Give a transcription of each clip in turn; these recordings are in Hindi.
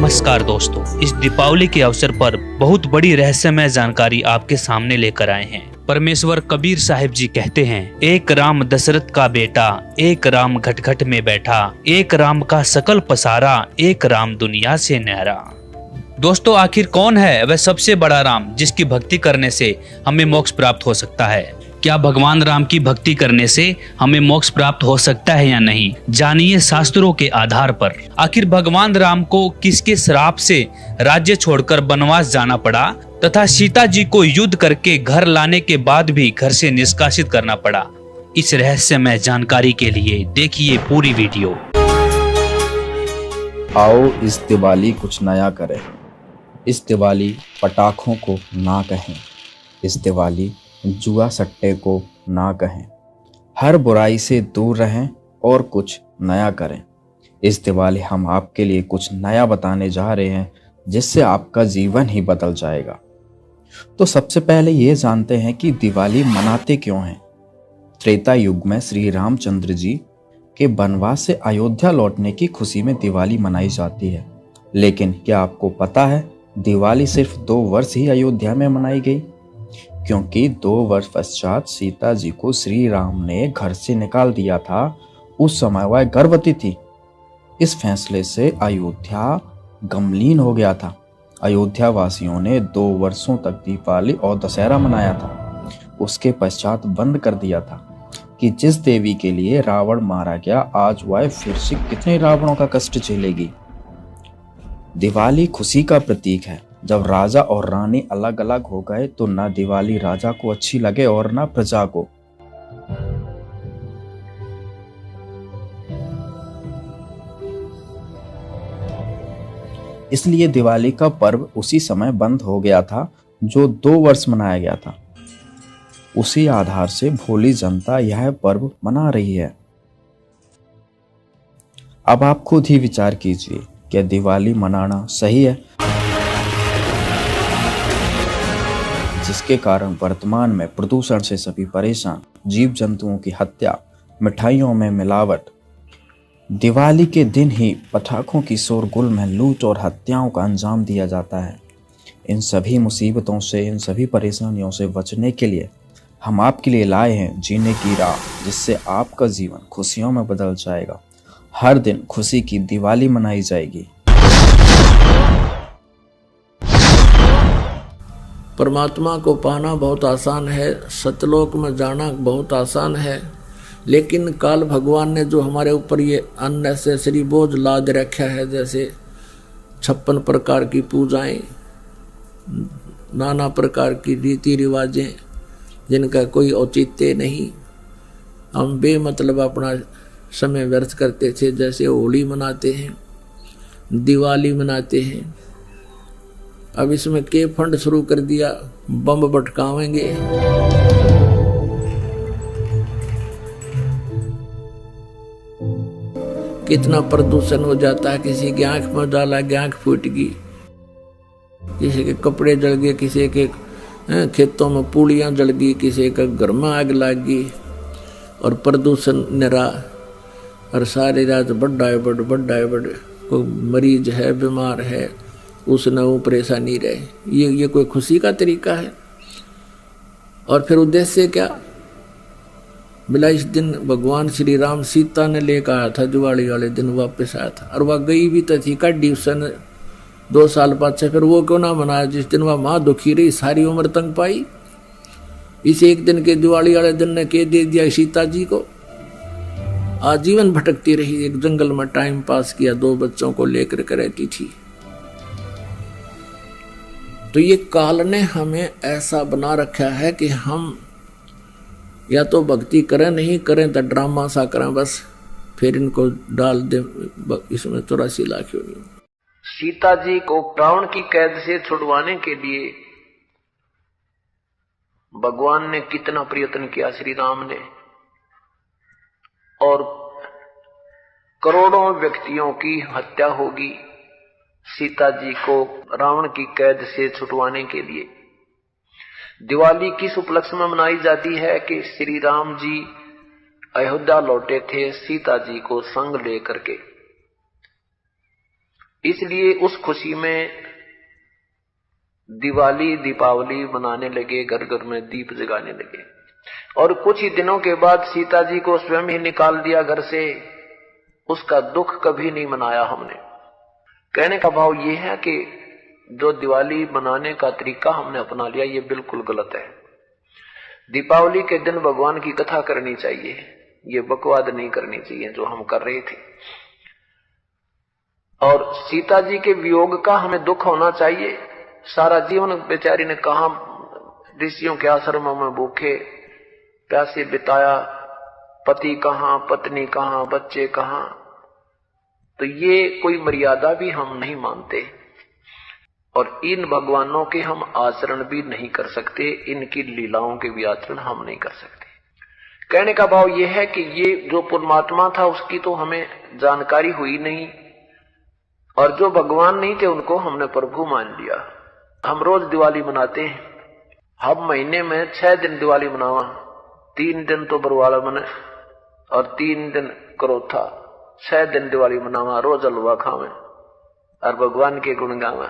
नमस्कार दोस्तों, इस दीपावली के अवसर पर बहुत बड़ी रहस्यमय जानकारी आपके सामने लेकर आए हैं। परमेश्वर कबीर साहिब जी कहते हैं, एक राम दशरथ का बेटा, एक राम घट में बैठा, एक राम का सकल पसारा, एक राम दुनिया से न्यारा। दोस्तों, आखिर कौन है वह सबसे बड़ा राम जिसकी भक्ति करने से हमें मोक्ष प्राप्त हो सकता है? क्या भगवान राम की भक्ति करने से हमें मोक्ष प्राप्त हो सकता है या नहीं? जानिए शास्त्रों के आधार पर। आखिर भगवान राम को किसके श्राप से राज्य छोड़कर वनवास जाना पड़ा तथा सीता जी को युद्ध करके घर लाने के बाद भी घर से निष्कासित करना पड़ा? इस रहस्यमय जानकारी के लिए देखिए पूरी वीडियो। आओ इस दिवाली कुछ नया करें, इस दिवाली पटाखों को ना कहें, इस दिवाली जुआ सट्टे को ना कहें, हर बुराई से दूर रहें और कुछ नया करें। इस दिवाली हम आपके लिए कुछ नया बताने जा रहे हैं जिससे आपका जीवन ही बदल जाएगा। तो सबसे पहले ये जानते हैं कि दिवाली मनाते क्यों हैं। त्रेता युग में श्री रामचंद्र जी के वनवास से अयोध्या लौटने की खुशी में दिवाली मनाई जाती है। लेकिन क्या आपको पता है दिवाली सिर्फ 2 वर्ष ही अयोध्या में मनाई गई, क्योंकि 2 वर्ष पश्चात सीता जी को श्री राम ने घर से निकाल दिया था। उस समय वह गर्भवती थी। इस फैसले से अयोध्या गमलीन हो गया था। अयोध्या वासियों ने 2 वर्षों तक दीपावली और दशहरा मनाया था। उसके पश्चात बंद कर दिया था कि जिस देवी के लिए रावण मारा गया, आज वह फिर से कितने रावणों का कष्ट झेलेगी। दिवाली खुशी का प्रतीक है। जब राजा और रानी अलग अलग हो गए तो ना दिवाली राजा को अच्छी लगे और ना प्रजा को। इसलिए दिवाली का पर्व उसी समय बंद हो गया था जो 2 वर्ष मनाया गया था। उसी आधार से भोली जनता यह पर्व मना रही है। अब आप खुद ही विचार कीजिए, क्या दिवाली मनाना सही है? जिसके कारण वर्तमान में प्रदूषण से सभी परेशान, जीव जंतुओं की हत्या, मिठाइयों में मिलावट, दिवाली के दिन ही पटाखों की शोरगुल में लूट और हत्याओं का अंजाम दिया जाता है। इन सभी मुसीबतों से, इन सभी परेशानियों से बचने के लिए हम आपके लिए लाए हैं जीने की राह, जिससे आपका जीवन खुशियों में बदल जाएगा। हर दिन खुशी की दिवाली मनाई जाएगी। परमात्मा को पाना बहुत आसान है, सतलोक में जाना बहुत आसान है, लेकिन काल भगवान ने जो हमारे ऊपर ये अननेसेसरी बोझ लाद रखा है, जैसे 56 प्रकार की पूजाएं, नाना प्रकार की रीति रिवाजें जिनका कोई औचित्य नहीं, हम बेमतलब अपना समय व्यर्थ करते थे। जैसे होली मनाते हैं, दिवाली मनाते हैं, अब इसमें के फंड शुरू कर दिया, बम भटकावेंगे। कितना प्रदूषण हो जाता है, किसी की आंख में डाला, आंख फूट गई, किसी के कपड़े जल गए, किसी के खेतों में पूड़ियां जल गई, किसी का घर में आग लग गई, और प्रदूषण निरा, और सारी रात बड़ा कोई मरीज है, बीमार है, उसने वो परेशानी रहे। ये कोई खुशी का तरीका है? और फिर उद्देश्य क्या? बोला इस दिन भगवान श्री राम सीता ने लेकर आया था, दिवाली वाले दिन वापस आया था, और वह गई भी तो थी काटी उसने 2 साल बाद से। फिर वो क्यों ना मनाया जिस दिन वह माँ दुखी रही, सारी उम्र तंग पाई? इस एक दिन के दिवाली वाले दिन ने के दे दिया सीता जी को। आजीवन भटकती रही, एक जंगल में टाइम पास किया, 2 बच्चों को लेकर के रहती थी। तो ये काल ने हमें ऐसा बना रखा है कि हम या तो भक्ति करें, नहीं करें तो ड्रामा सा करें, बस फिर इनको डाल दे इसमें 84 लाख योनि। सीता जी को रावण की कैद से छुड़वाने के लिए भगवान ने कितना प्रयत्न किया, श्री राम ने, और करोड़ों व्यक्तियों की हत्या होगी सीता जी को रावण की कैद से छुटवाने के लिए। दिवाली किस उपलक्ष्य में मनाई जाती है कि श्री राम जी अयोध्या लौटे थे सीता जी को संग लेकर के। इसलिए उस खुशी में दिवाली दीपावली मनाने लगे, घर घर में दीप जगाने लगे। और कुछ ही दिनों के बाद सीता जी को स्वयं ही निकाल दिया घर से। उसका दुख कभी नहीं मनाया हमने। कहने का भाव यह है कि जो दिवाली मनाने का तरीका हमने अपना लिया ये बिल्कुल गलत है। दीपावली के दिन भगवान की कथा करनी चाहिए, ये बकवाद नहीं करनी चाहिए जो हम कर रहे थे। और सीता जी के वियोग का हमें दुख होना चाहिए। सारा जीवन बेचारी ने कहां ऋषियों के आश्रमों में भूखे प्यासे बिताया, पति कहां, पत्नी कहां, बच्चे कहां। तो ये कोई मर्यादा भी हम नहीं मानते और इन भगवानों के हम आचरण भी नहीं कर सकते, इनकी लीलाओं के भी आचरण हम नहीं कर सकते। कहने का भाव यह है कि ये जो परमात्मा था उसकी तो हमें जानकारी हुई नहीं, और जो भगवान नहीं थे उनको हमने प्रभु मान लिया। हम रोज दिवाली मनाते हैं, हम महीने में 6 दिन दिवाली मनावा, 3 दिन तो बरवाला मने और 3 दिन करोथा, 6 दिन दिवाली मनावा, रोज हलवा खावे और भगवान के गुण गावा,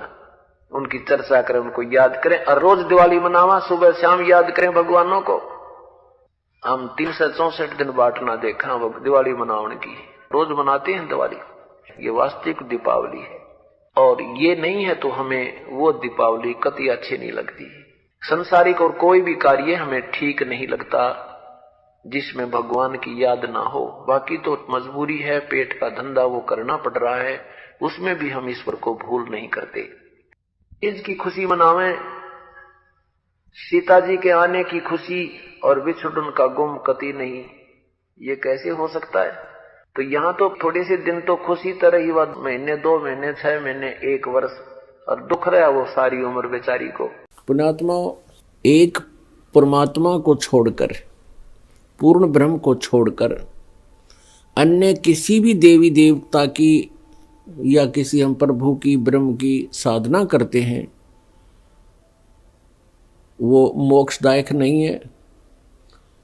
उनकी चर्चा करें, उनको याद करें और रोज दिवाली मनावा, सुबह शाम याद करें भगवानों को। हम 364 दिन बांटना देखा दिवाली मनाने की, रोज मनाते हैं दिवाली। ये वास्तविक दीपावली है और ये नहीं है तो हमें वो दीपावली कतई अच्छी नहीं लगती। संसारिक और कोई भी कार्य हमें ठीक नहीं लगता जिसमें भगवान की याद ना हो। बाकी तो मजबूरी है, पेट का धंधा वो करना पड़ रहा है, उसमें भी हम ईश्वर को भूल नहीं करते। इसकी खुशी मनावें, सीता जी के आने की खुशी और विछुड़न का गुम कतई नहीं। ये कैसे हो सकता है? तो यहाँ तो थोड़े से दिन तो खुशी तरह ही, बाद महीने, 2 महीने, 6 महीने, 1 वर्ष, और दुख रहा वो सारी उम्र बेचारी को। पुण्यात्मा, एक परमात्मा को छोड़कर, पूर्ण ब्रह्म को छोड़कर अन्य किसी भी देवी देवता की या किसी हम प्रभु की, ब्रह्म की साधना करते हैं, वो मोक्षदायक नहीं है।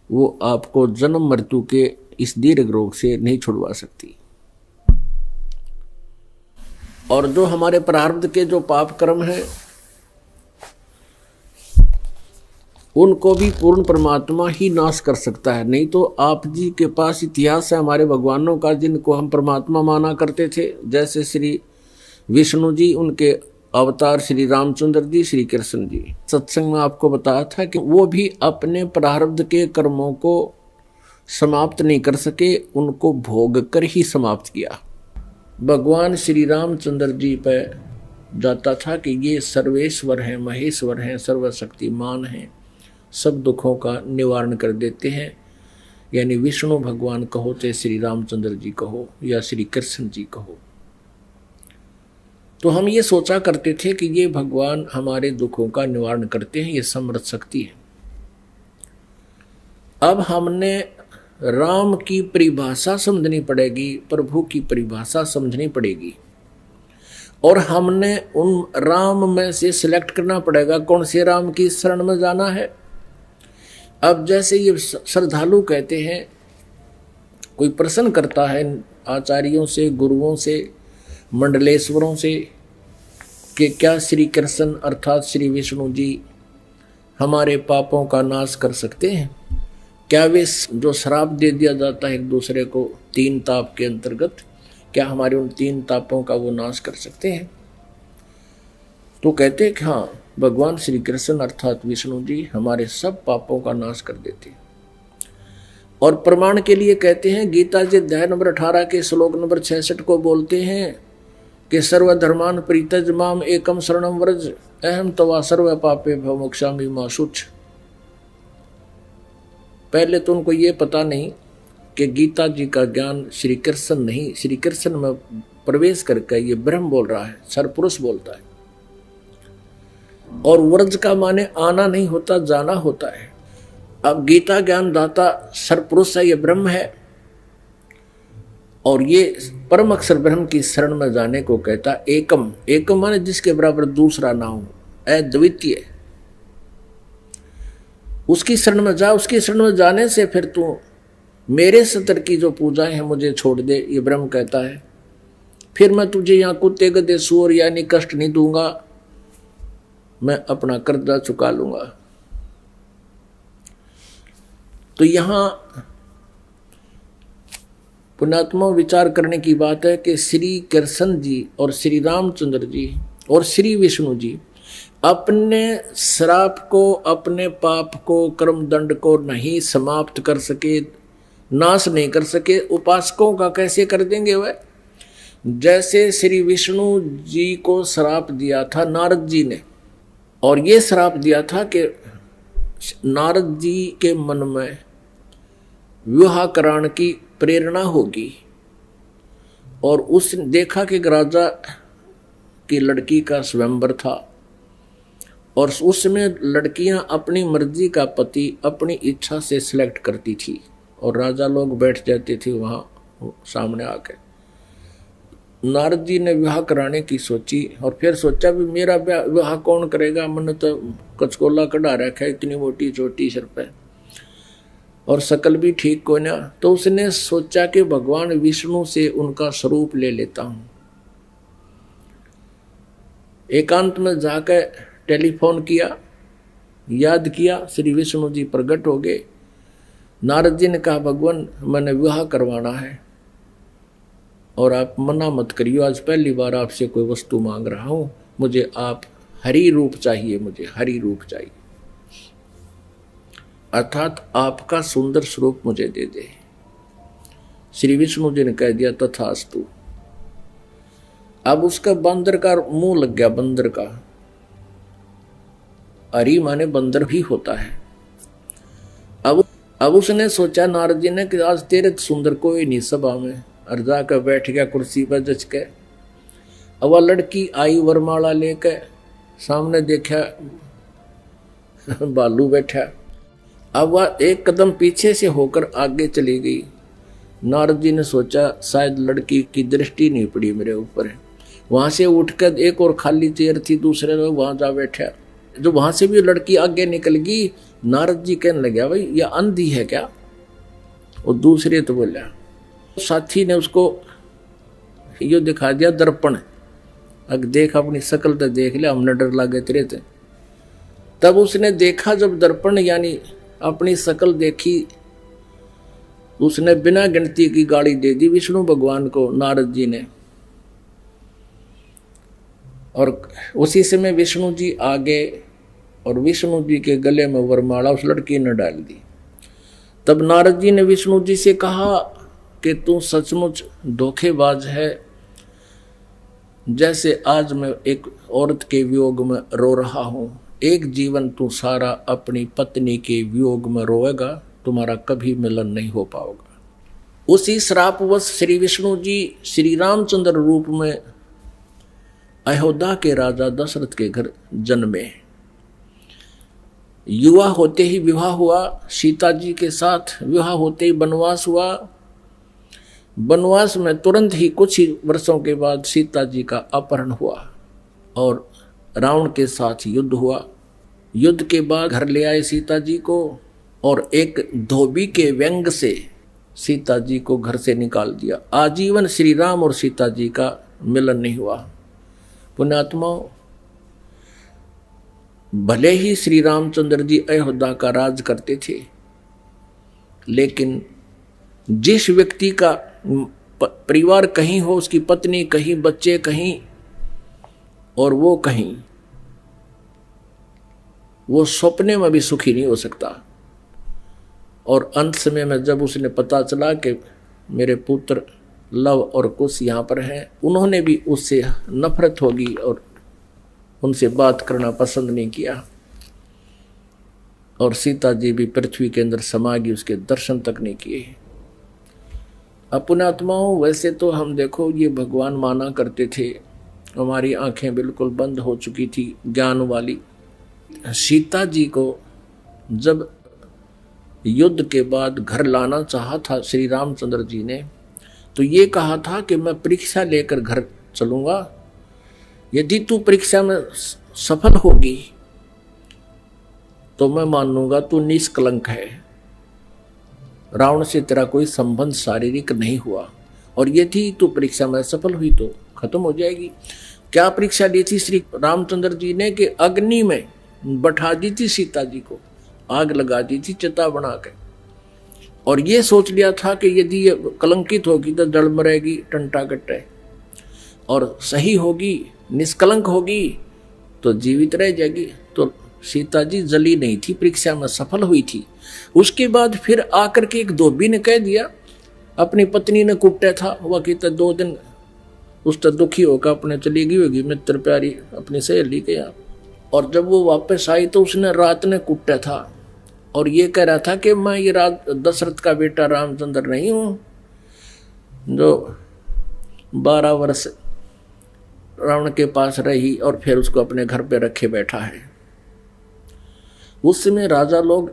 वो आपको जन्म मृत्यु के इस दीर्घ रोग से नहीं छुड़वा सकती। और जो हमारे प्रारब्ध के जो पाप कर्म हैं उनको भी पूर्ण परमात्मा ही नाश कर सकता है। नहीं तो आप जी के पास इतिहास है हमारे भगवानों का जिनको हम परमात्मा माना करते थे, जैसे श्री विष्णु जी, उनके अवतार श्री रामचंद्र जी, श्री कृष्ण जी। सत्संग में आपको बताया था कि वो भी अपने प्रारब्ध के कर्मों को समाप्त नहीं कर सके, उनको भोग कर ही समाप्त किया। भगवान श्री रामचंद्र जी पर जाता था कि ये सर्वेश्वर हैं, महेश्वर हैं, सर्वशक्तिमान हैं, सब दुखों का निवारण कर देते हैं। यानी विष्णु भगवान कहो, चाहे श्री रामचंद्र जी कहो या श्री कृष्ण जी कहो। तो हम ये सोचा करते थे कि ये भगवान हमारे दुखों का निवारण करते हैं, ये समर्थ शक्ति है। अब हमने राम की परिभाषा समझनी पड़ेगी, प्रभु की परिभाषा समझनी पड़ेगी, और हमने उन राम में से सिलेक्ट करना पड़ेगा कौन से राम की शरण में जाना है। अब जैसे ये श्रद्धालु कहते हैं, कोई प्रश्न करता है आचार्यों से, गुरुओं से, मंडलेश्वरों से कि क्या श्री कृष्ण अर्थात श्री विष्णु जी हमारे पापों का नाश कर सकते हैं? क्या वे जो श्राप दे दिया जाता है एक दूसरे को 3 ताप के अंतर्गत, क्या हमारे उन 3 तापों का वो नाश कर सकते हैं? तो कहते हैं कि हाँ, भगवान श्री कृष्ण अर्थात विष्णु जी हमारे सब पापों का नाश कर देते हैं। और प्रमाण के लिए कहते हैं, गीता जी अध्याय नंबर 18 के श्लोक नंबर 66 को बोलते हैं कि सर्वधर्मान परित्यज माम एकम शरणम व्रज अहम तवा सर्व पापे भव मोक्षामि मा शुच। पहले तो उनको ये पता नहीं कि गीता जी का ज्ञान श्री कृष्ण नहीं, श्री कृष्ण में प्रवेश करके ये ब्रह्म बोल रहा है, सरपुरुष बोलता है। और व्रज का माने आना नहीं होता, जाना होता है। अब गीता ज्ञान दाता सरपुरुष है, ये ब्रह्म है, और ये परम अक्षर ब्रह्म की शरण में जाने को कहता एकम। एकम माने जिसके बराबर दूसरा ना हो, अद्वितीय। उसकी शरण में जा, उसकी शरण में जाने से फिर तू मेरे सतर की जो पूजाएं हैं मुझे छोड़ दे, ये ब्रह्म कहता है। फिर मैं तुझे यहाँ कुत्ते गधे सूअर यानी कष्ट नहीं दूंगा, मैं अपना कर्जा चुका लूंगा। तो यहां पुण्यात्मा विचार करने की बात है कि श्री कृष्ण जी और श्री रामचंद्र जी और श्री विष्णु जी अपने श्राप को, अपने पाप को, कर्म दंड को नहीं समाप्त कर सके, नाश नहीं कर सके, उपासकों का कैसे कर देंगे वह? जैसे श्री विष्णु जी को श्राप दिया था नारद जी ने, और ये श्राप दिया था कि नारद जी के मन में विवाह कराने की प्रेरणा होगी, और उसने देखा कि राजा की लड़की का स्वयंवर था, और उसमें लड़कियां अपनी मर्जी का पति अपनी इच्छा से सिलेक्ट करती थी, और राजा लोग बैठ जाते थे वहां सामने आके। नारद जी ने विवाह कराने की सोची, और फिर सोचा भी मेरा विवाह कौन करेगा, मन तो कचकोला कढ़ा रखा है, इतनी मोटी चोटी सिर पे, और शकल भी ठीक को ना। तो उसने सोचा कि भगवान विष्णु से उनका स्वरूप ले लेता हूं। एकांत में जाकर टेलीफोन किया, याद किया, श्री विष्णु जी प्रकट हो गए। नारद जी ने कहा भगवान मैंने विवाह करवाना है और आप मना मत करियो, आज पहली बार आपसे कोई वस्तु मांग रहा हूं, मुझे आप हरि रूप चाहिए, मुझे हरि रूप चाहिए, अर्थात आपका सुंदर स्वरूप मुझे दे दे। श्री विष्णु जी ने कह दिया तथास्तु। अब उसका बंदर का मुंह लग गया, बंदर का। हरि माने बंदर भी होता है। अब उसने सोचा नारद जी ने कि आज तेरे सुंदर कोई नहीं सभा में, और जाकर बैठ गया कुर्सी पर जच के। अब वह लड़की आई वरमाला लेकर, सामने देखा बालू बैठा। अब वह एक कदम पीछे से होकर आगे चली गई। नारद जी ने सोचा शायद लड़की की दृष्टि नहीं पड़ी मेरे ऊपर। वहां से उठकर एक और खाली चेयर थी, दूसरे लोग वहां जा बैठा। जो वहां से भी लड़की आगे निकल गई, नारद जी कहने लगे भाई यह अंधी है क्या? और दूसरे तो बोला, साथी ने उसको यो दिखा दिया दर्पण, अगर देख अपनी शकल तो देख ले, हमने डर लगे तेरे थे। तब उसने देखा जब दर्पण यानी अपनी शकल देखी, उसने बिना गिनती की गाली दे दी विष्णु भगवान को, नारद जी ने। और उसी समय विष्णु जी आगे और विष्णु जी के गले में वरमाला उस लड़की ने डाल दी। तब नारद जी ने विष्णु जी से कहा कि तू सचमुच धोखेबाज है, जैसे आज मैं एक औरत के वियोग में रो रहा हूं, एक जीवन तू सारा अपनी पत्नी के वियोग में रोएगा, तुम्हारा कभी मिलन नहीं हो पाएगा। उसी श्रापवश श्री विष्णु जी श्री रामचंद्र रूप में अयोध्या के राजा दशरथ के घर जन्मे। युवा होते ही विवाह हुआ, सीता जी के साथ विवाह होते ही वनवास हुआ। वनवास में तुरंत ही कुछ ही वर्षों के बाद सीता जी का अपहरण हुआ और रावण के साथ युद्ध हुआ। युद्ध के बाद घर ले आए सीता जी को, और एक धोबी के व्यंग से सीता जी को घर से निकाल दिया। आजीवन श्री राम और सीता जी का मिलन नहीं हुआ। पुण्यात्माओं, भले ही श्री रामचंद्र जी अयोध्या का राज करते थे, लेकिन जिस व्यक्ति का परिवार कहीं हो, उसकी पत्नी कहीं, बच्चे कहीं और वो कहीं, वो सपने में भी सुखी नहीं हो सकता। और अंत समय में जब उसने पता चला कि मेरे पुत्र लव और कुश यहाँ पर हैं, उन्होंने भी उससे नफरत होगी और उनसे बात करना पसंद नहीं किया, और सीता जी भी पृथ्वी के अंदर समा गई, उसके दर्शन तक नहीं किए। पुण्यात्माओं, वैसे तो हम देखो ये भगवान माना करते थे, हमारी आंखें बिल्कुल बंद हो चुकी थी ज्ञान वाली। सीता जी को जब युद्ध के बाद घर लाना चाहा था श्री रामचंद्र जी ने, तो ये कहा था कि मैं परीक्षा लेकर घर चलूंगा, यदि तू परीक्षा में सफल होगी तो मैं मान लूंगा तू निष्कलंक है, रावण से तेरा कोई संबंध शारीरिक नहीं हुआ, और यदि तू परीक्षा में सफल हुई तो खत्म हो जाएगी। क्या परीक्षा ली थी श्री रामचंद्र जी ने कि अग्नि में बैठा दी थी सीता जी को, आग लगा दी थी चिता बना के, और ये सोच लिया था कि यदि ये कलंकित होगी तो जल मरेगी टंटा कट्टे, और सही होगी निष्कलंक होगी तो जीवित रह जाएगी। तो सीता जी जली नहीं थी, परीक्षा में सफल हुई थी। उसके बाद फिर आकर के एक धोबी ने कह दिया, अपनी पत्नी ने कुटा था, वह कहता 2 दिन उस तक दुखी होकर अपने चली गई होगी मित्र प्यारी अपनी सहेली के यहाँ, और जब वो वापस आई तो उसने रात ने कुटा था और ये कह रहा था कि मैं ये दशरथ का बेटा रामचंद्र नहीं हूँ जो 12 वर्ष रावण के पास रही और फिर उसको अपने घर पे रखे बैठा है। उस समय राजा लोग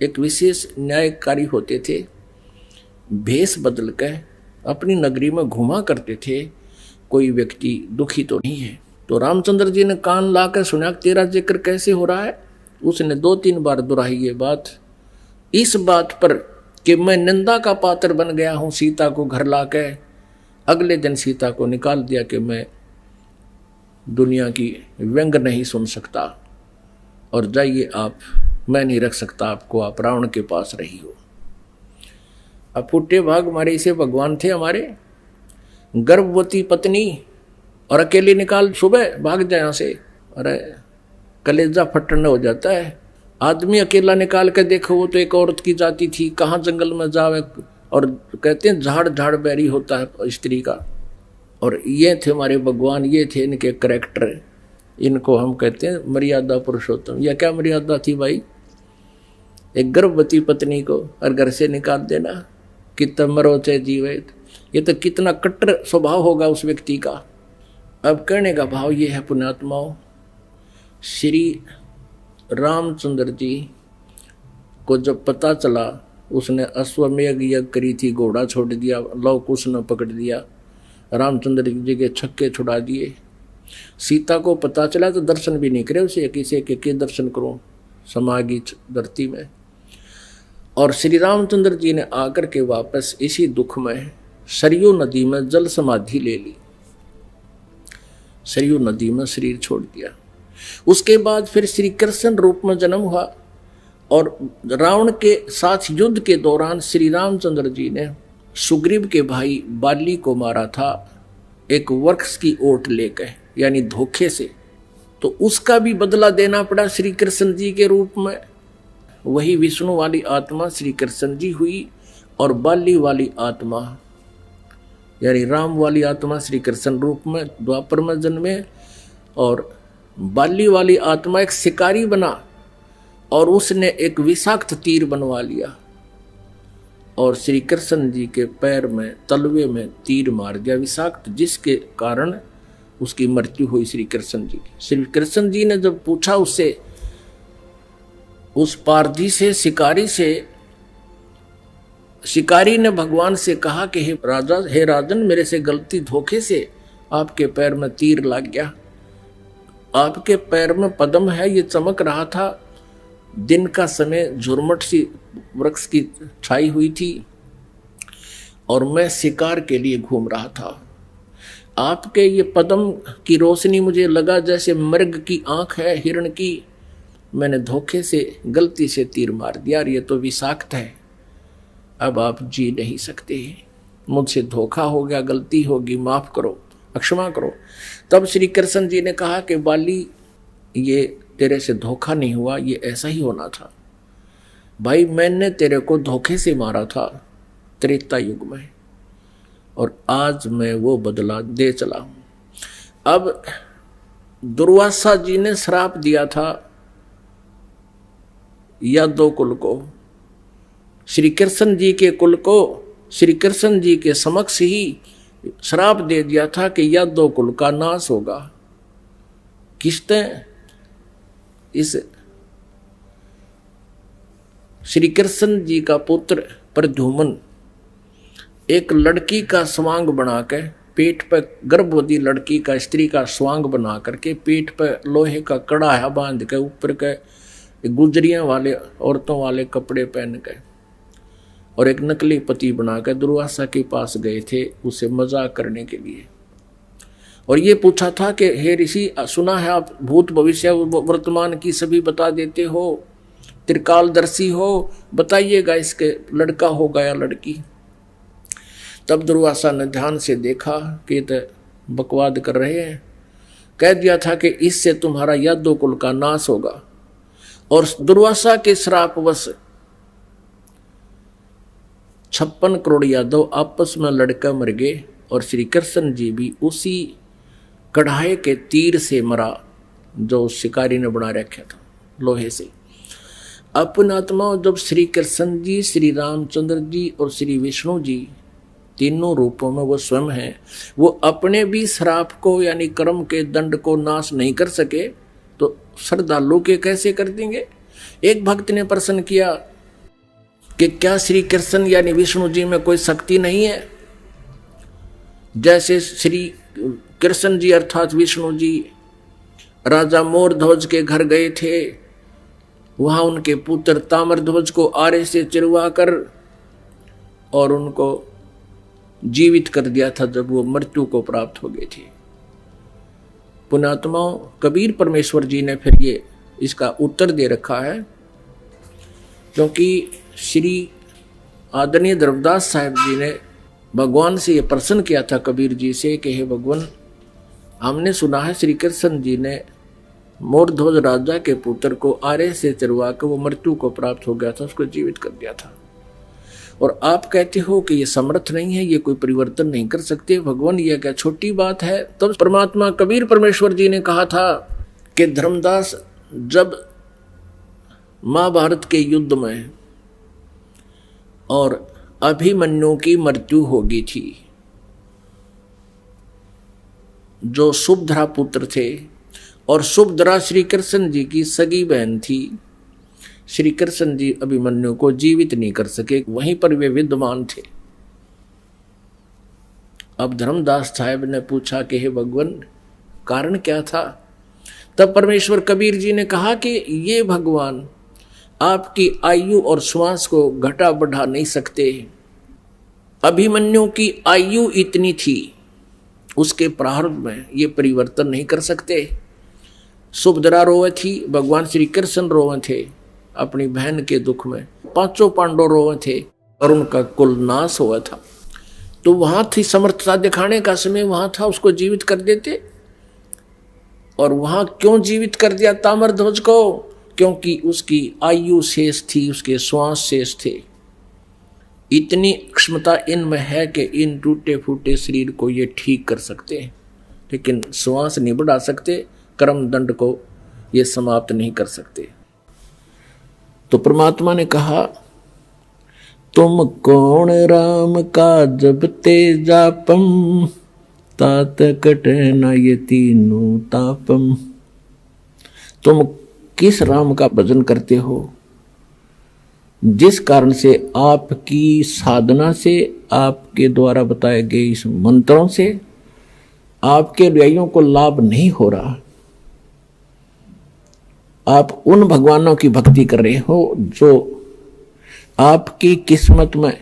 एक विशेष न्यायकारी होते थे, भेष बदल कर अपनी नगरी में घुमा करते थे, कोई व्यक्ति दुखी तो नहीं है। तो रामचंद्र जी ने कान लाकर सुना तेरा जिक्र कैसे हो रहा है। उसने 2-3 बार दोहराई ये बात, इस बात पर कि मैं निंदा का पात्र बन गया हूं सीता को घर लाके। अगले दिन सीता को निकाल दिया कि मैं दुनिया की व्यंग नहीं सुन सकता और जाइए आप, मैं नहीं रख सकता आपको, आप रावण के पास रही हो। अब फुटे भाग हमारे इसे भगवान थे हमारे, गर्भवती पत्नी और अकेली निकाल सुबह भाग जाए यहाँ से, अरे कलेजा फटने हो जाता है। आदमी अकेला निकाल के देखो, वो तो एक औरत की जाति थी, कहाँ जंगल में जावे, और कहते हैं झाड़ झाड़ बैरी होता है स्त्री का। और ये थे हमारे भगवान, ये थे इनके करैक्टर, इनको हम कहते हैं मर्यादा पुरुषोत्तम। यह क्या मर्यादा थी भाई, एक गर्भवती पत्नी को और घर से निकाल देना, कितना मरो चाहे जीवे, ये तो कितना कट्टर स्वभाव होगा उस व्यक्ति का। अब कहने का भाव ये है पुण्यात्माओं, श्री रामचंद्र जी को जब पता चला, उसने अश्वमेघ यज्ञ करी थी, घोड़ा छोड़ दिया, लव कुश ने पकड़ दिया, रामचंद्र जी के छक्के छुड़ा दिए। सीता को पता चला तो दर्शन भी नहीं करे उसे, किसी के दर्शन करूं समागी धरती में। और श्री रामचंद्र जी ने आकर के वापस इसी दुख में सरयू नदी में जल समाधि ले ली, सरयू नदी में शरीर छोड़ दिया। उसके बाद फिर श्री कृष्ण रूप में जन्म हुआ और रावण के साथ युद्ध के दौरान श्री रामचंद्र जी ने सुग्रीव के भाई बाली को मारा था, एक वृक्ष की ओट लेकर, यानी धोखे से। तो उसका भी बदला देना पड़ा श्री कृष्ण जी के रूप में। वही विष्णु वाली आत्मा श्री कृष्ण जी हुई और बाली वाली आत्मा यानी राम वाली आत्मा श्री कृष्ण रूप में द्वापर में जन्मे, और बाली वाली आत्मा एक शिकारी बना और उसने एक विषाक्त तीर बनवा लिया और श्री कृष्ण जी के पैर में तलवे में तीर मार दिया विषाक्त, जिसके कारण उसकी मृत्यु हुई श्री कृष्ण जी की। श्री कृष्ण जी ने जब पूछा उससे, उस पारधी से, शिकारी से, शिकारी ने भगवान से कहा कि हे राजा, हे राजन, मेरे से गलती धोखे से आपके पैर में तीर लग गया। आपके पैर में पद्म है, ये चमक रहा था, दिन का समय झुरमट सी वृक्ष की छाई हुई थी और मैं शिकार के लिए घूम रहा था। आपके ये पद्म की रोशनी मुझे लगा जैसे मृग की आंख है हिरण की, मैंने धोखे से गलती से तीर मार दिया और ये तो विषाक्त है, अब आप जी नहीं सकते, मुझसे धोखा हो गया, गलती होगी, माफ करो, क्षमा करो। तब श्री कृष्ण जी ने कहा कि बाली, ये तेरे से धोखा नहीं हुआ, ये ऐसा ही होना था भाई, मैंने तेरे को धोखे से मारा था त्रेता युग में और आज मैं वो बदला दे चला हूं। अब दुर्वासा जी ने श्राप दिया था यादव कुल को, श्री कृष्ण जी के कुल को श्री कृष्ण जी के समक्ष ही श्राप दे दिया था कि यादव कुल का नाश होगा। किसने? इस श्री कृष्ण जी का पुत्र प्रद्युम्न एक लड़की का स्वांग बनाकर पेट पर, गर्भवती लड़की का, स्त्री का स्वांग बना करके पेट पर लोहे का कड़ा बांध के ऊपर के गुजरियां वाले औरतों वाले कपड़े पहन के और एक नकली पति बनाकर दुर्वासा के पास गए थे उसे मजाक करने के लिए। और ये पूछा था कि हे ऋषि, सुना है आप भूत भविष्य वर्तमान की सभी बता देते हो, त्रिकालदर्शी हो, बताइएगा इसके लड़का होगा या लड़की। तब दुर्वासा ने ध्यान से देखा कि तो बकवाद कर रहे हैं। कह दिया था कि इससे तुम्हारा यादव कुल का नाश होगा। और दुर्वासा के श्रापवश 56 करोड़ यादव आपस में लड़कर मर गए और श्री कृष्ण जी भी उसी कढ़ाई के तीर से मरा जो शिकारी ने बना रखा था लोहे से। अपने आत्मा जब श्री कृष्ण जी, श्री रामचंद्र जी और श्री विष्णु जी तीनों रूपों में वो स्वयं हैं, वो अपने भी श्राप को यानी कर्म के दंड को नाश नहीं कर सके तो श्रद्धालु के कैसे कर देंगे। एक भक्त ने प्रश्न किया कि क्या श्री कृष्ण यानी विष्णु जी में कोई शक्ति नहीं है? जैसे श्री कृष्ण जी अर्थात विष्णु जी राजा मोरध्वज के घर गए थे, वहां उनके पुत्र ताम्रध्वज को आरे से चिरवा कर और उनको जीवित कर दिया था जब वो मृत्यु को प्राप्त हो गए थे। पुण्यात्माओं, कबीर परमेश्वर जी ने फिर ये इसका उत्तर दे रखा है, क्योंकि श्री आदरणीय धर्मदास साहब जी ने भगवान से ये प्रश्न किया था कबीर जी से कि हे भगवान, हमने सुना है श्री कृष्ण जी ने मोरध्वज राजा के पुत्र को आरे से चिरवा कर वो मृत्यु को प्राप्त हो गया था, उसको जीवित कर दिया था, और आप कहते हो कि ये समर्थ नहीं है, ये कोई परिवर्तन नहीं कर सकते। भगवान, ये क्या छोटी बात है? तब परमात्मा कबीर परमेश्वर जी ने कहा था कि धर्मदास, जब महाभारत के युद्ध में और अभिमन्यु की मृत्यु हो गई थी, जो सुभद्रा पुत्र थे, और सुभद्रा श्री कृष्ण जी की सगी बहन थी, श्री कृष्ण जी अभिमन्यु को जीवित नहीं कर सके, वहीं पर वे विद्यमान थे। अब धर्मदास साहब ने पूछा कि हे भगवान, कारण क्या था? तब परमेश्वर कबीर जी ने कहा कि ये भगवान आपकी आयु और श्वास को घटा बढ़ा नहीं सकते। अभिमन्यु की आयु इतनी थी, उसके प्रारंभ में ये परिवर्तन नहीं कर सकते। सुभद्रा रोवे थी, भगवान श्री कृष्ण रोवे थे अपनी बहन के दुख में, पांचों पांडव रोवे थे और उनका कुल नाश हुआ था। तो वहां थी समर्थता दिखाने का समय, वहां था, उसको जीवित कर देते। और वहां क्यों जीवित कर दिया ताम्रध्वज को? क्योंकि उसकी आयु शेष थी, उसके श्वास शेष थे। इतनी क्षमता इनमें है कि इन टूटे फूटे शरीर को ये ठीक कर सकते हैं, लेकिन श्वास नहीं बढ़ा सकते, कर्म दंड को ये समाप्त नहीं कर सकते। तो परमात्मा ने कहा, तुम कौन राम का जब तेजापम, तात कटे न ये तीनों तापम। तुम किस राम का भजन करते हो, जिस कारण से आपकी साधना से, आपके द्वारा बताए गए इस मंत्रों से आपके अनुयायियों को लाभ नहीं हो रहा। आप उन भगवानों की भक्ति कर रहे हो जो आपकी किस्मत में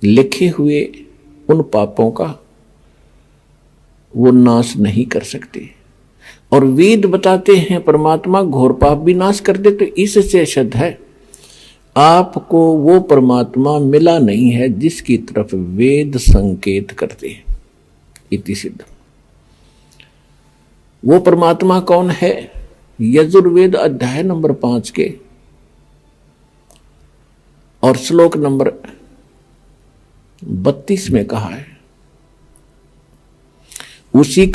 लिखे हुए उन पापों का वो नाश नहीं कर सकते। और वेद बताते हैं परमात्मा घोर पाप भी नाश कर दे। तो इससे सिद्ध है आपको वो परमात्मा मिला नहीं है जिसकी तरफ वेद संकेत करते हैं। इति सिद्ध। वो परमात्मा कौन है? यजुर्वेद अध्याय नंबर 5 के और श्लोक नंबर 32 में कहा है, उसी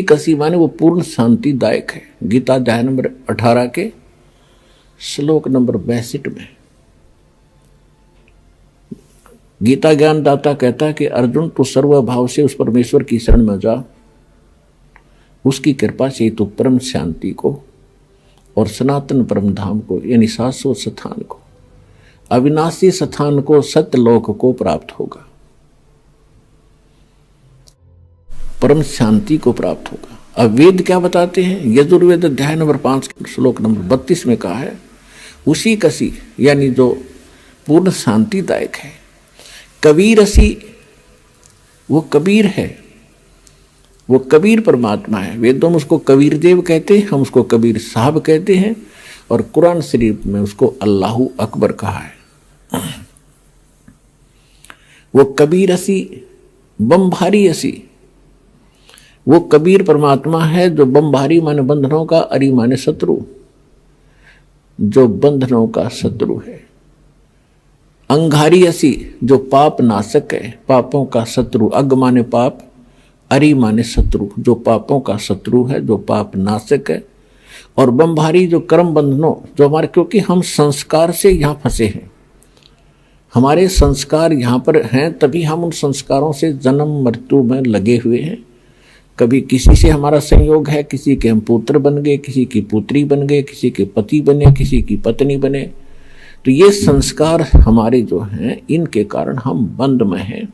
कसी माने वो पूर्ण शांतिदायक है। गीता अध्याय नंबर 18 के श्लोक नंबर 62 में गीता ज्ञानदाता कहता है कि अर्जुन, तू सर्वभाव से उस परमेश्वर की शरण में जा, उसकी कृपा से तू परम शांति को और सनातन परम धाम को यानी शाश्वत स्थान को, अविनाशी स्थान को, सत्यलोक को प्राप्त होगा, परम शांति को प्राप्त होगा। अब वेद क्या बताते हैं? यजुर्वेद अध्याय नंबर 5 श्लोक नंबर 32 में कहा है, उसी कसी यानी जो पूर्ण शांतिदायक है। कबीरसी वो कबीर है, वो कबीर परमात्मा है। वेदों में उसको कबीर देव कहते हैं, हम उसको कबीर साहब कहते हैं, और कुरान शरीफ में उसको अल्लाहु अकबर कहा है। वो कबीर असी बमभारी असी, वो कबीर परमात्मा है जो बमभारी माने बंधनों का, अरी माने शत्रु, जो बंधनों का शत्रु है। अंगारी असी जो पाप नाशक है, पापों का शत्रु। अग माने पाप, अरी माने शत्रु, जो पापों का शत्रु है, जो पाप नाशक है। और बमभारी जो कर्म बंधनों, जो हमारे, क्योंकि हम संस्कार से यहाँ फंसे हैं, हमारे संस्कार यहाँ पर हैं, तभी हम उन संस्कारों से जन्म मृत्यु में लगे हुए हैं। कभी किसी से हमारा संयोग है, किसी के हम पुत्र बन गए, किसी की पुत्री बन गए, किसी के पति बने, किसी की पत्नी बने। तो ये संस्कार हमारे जो हैं, इनके कारण हम बंद में हैं,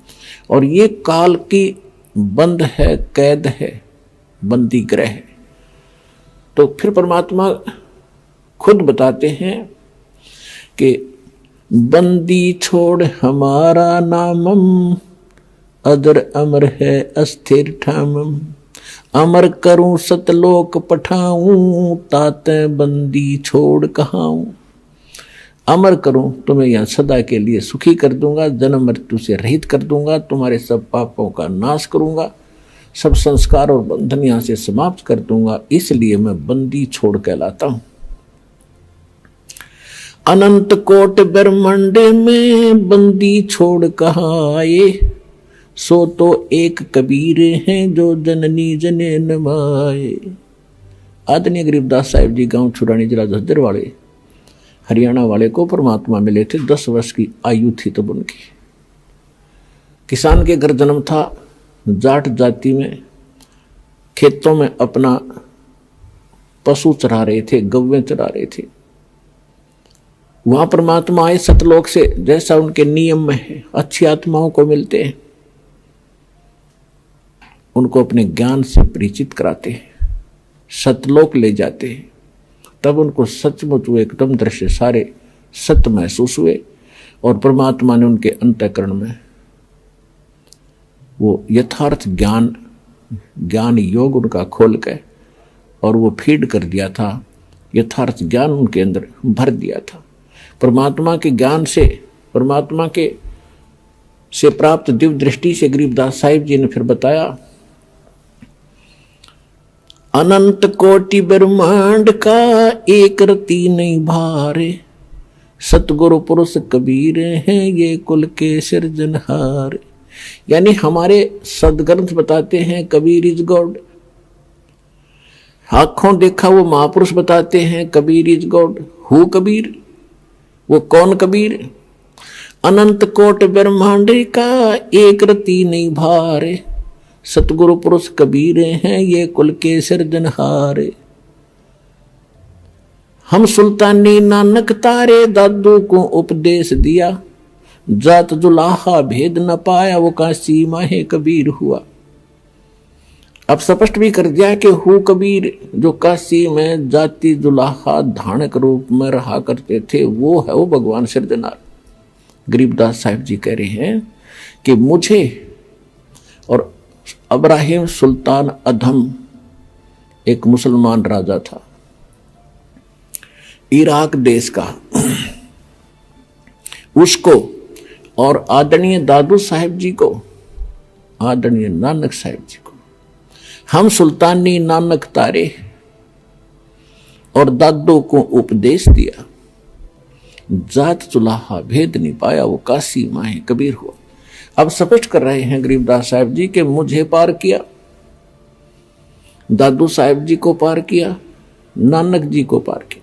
और ये काल की बंद है, कैद है, बंदी ग्रह है। तो फिर परमात्मा खुद बताते हैं कि बंदी छोड़ हमारा नामम, अदर अमर है अस्थिर ठामम। अमर करूं सतलोक पठाऊं, ताते बंदी छोड़ कहाऊं। अमर करूं, तुम्हें यहां सदा के लिए सुखी कर दूंगा, जन्म मृत्यु से रहित कर दूंगा, तुम्हारे सब पापों का नाश करूंगा, सब संस्कार और बंधन यहां से समाप्त कर दूंगा, इसलिए मैं बंदी छोड़ कहलाता हूं। अनंत कोट ब्रह्मांड में बंदी छोड़ कहाँ आए, सो तो एक कबीर हैं जो जननी जने नमाए। आदरणीय गरीबदास साहिब जी गांव छुड़ानी जिला झज्जर वाले, हरियाणा वाले को परमात्मा मिले थे। 10 वर्ष की आयु थी तब उनकी। किसान के घर जन्म था, जाट जाति में, खेतों में अपना पशु चरा रहे थे, गव्वें चरा रहे थे। वहां परमात्मा आए सतलोक से, जैसा उनके नियम में है, अच्छी आत्माओं को मिलते हैं, उनको अपने ज्ञान से परिचित कराते हैं, सतलोक ले जाते हैं। तब उनको सचमुच वो एकदम दृश्य सारे सत्य महसूस हुए, और परमात्मा ने उनके अंतःकरण में वो यथार्थ ज्ञान योग उनका खोल के और वो फीड कर दिया था, यथार्थ ज्ञान उनके अंदर भर दिया था। परमात्मा के ज्ञान से, परमात्मा के से प्राप्त दिव्य दृष्टि से गरीबदास साहिब जी ने फिर बताया, अनंत कोटि ब्रह्मांड का एक रति नहीं भारे, सतगुरु पुरुष कबीर हैं ये कुल के सिरजनहार। यानी हमारे सदग्रंथ बताते हैं कबीर इज गॉड, आंखों देखा वो महापुरुष बताते हैं Kabir is God. Who Kabir, वो कौन कबीर? अनंत कोट ब्रह्मांड का एक रति नहीं भारे, सतगुरु पुरुष कबीर हैं ये कुल के सिरजनहार। हम सुल्तानी नानक तारे, दादू को उपदेश दिया, जात जुलाहा भेद न पाया, वो काशी माहे कबीर हुआ। अब स्पष्ट भी कर दिया कि हु कबीर, जो काशी में जाति जुलाहा धानक रूप में रहा करते थे, वो है वो भगवान सिरजनहार। गरीबदास साहिब जी कह रहे हैं कि मुझे और अब्राहिम सुल्तान अधम, एक मुसलमान राजा था इराक देश का, उसको और आदरणीय दादू साहिब जी को, आदरणीय नानक साहिब जी को, हम सुल्तानी नानक तारे और दादू को उपदेश दिया, जात चुलाहा भेद नहीं पाया, वो काशी माहे कबीर हुआ। अब स्पष्ट कर रहे हैं गरीबदास साहिब जी के मुझे पार किया, दादू साहिब जी को पार किया, नानक जी को पार किया।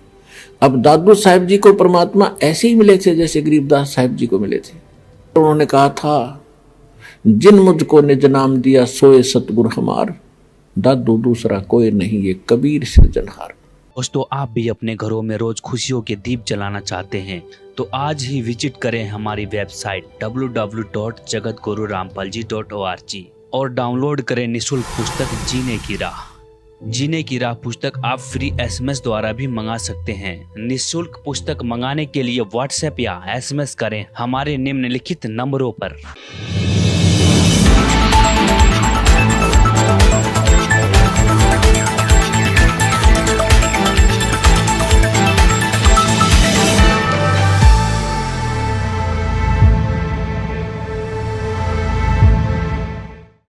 अब दादू साहिब जी को परमात्मा ऐसे ही मिले थे जैसे गरीबदास साहिब जी को मिले थे। तो उन्होंने कहा था, जिन मुझको निज नाम दिया सोए सतगुरु हमार, दादू दूसरा कोई नहीं ये कबीर सिरजनहार। दोस्तों, आप भी अपने घरों में रोज खुशियों के दीप जलाना चाहते हैं तो आज ही विजिट करें हमारी वेबसाइट www.jagatgururampalji.org और डाउनलोड करें निःशुल्क पुस्तक जीने की राह। जीने की राह पुस्तक आप फ्री SMS द्वारा भी मंगा सकते हैं। निःशुल्क पुस्तक मंगाने के लिए व्हाट्सएप या SMS करें हमारे निम्नलिखित नंबरों पर।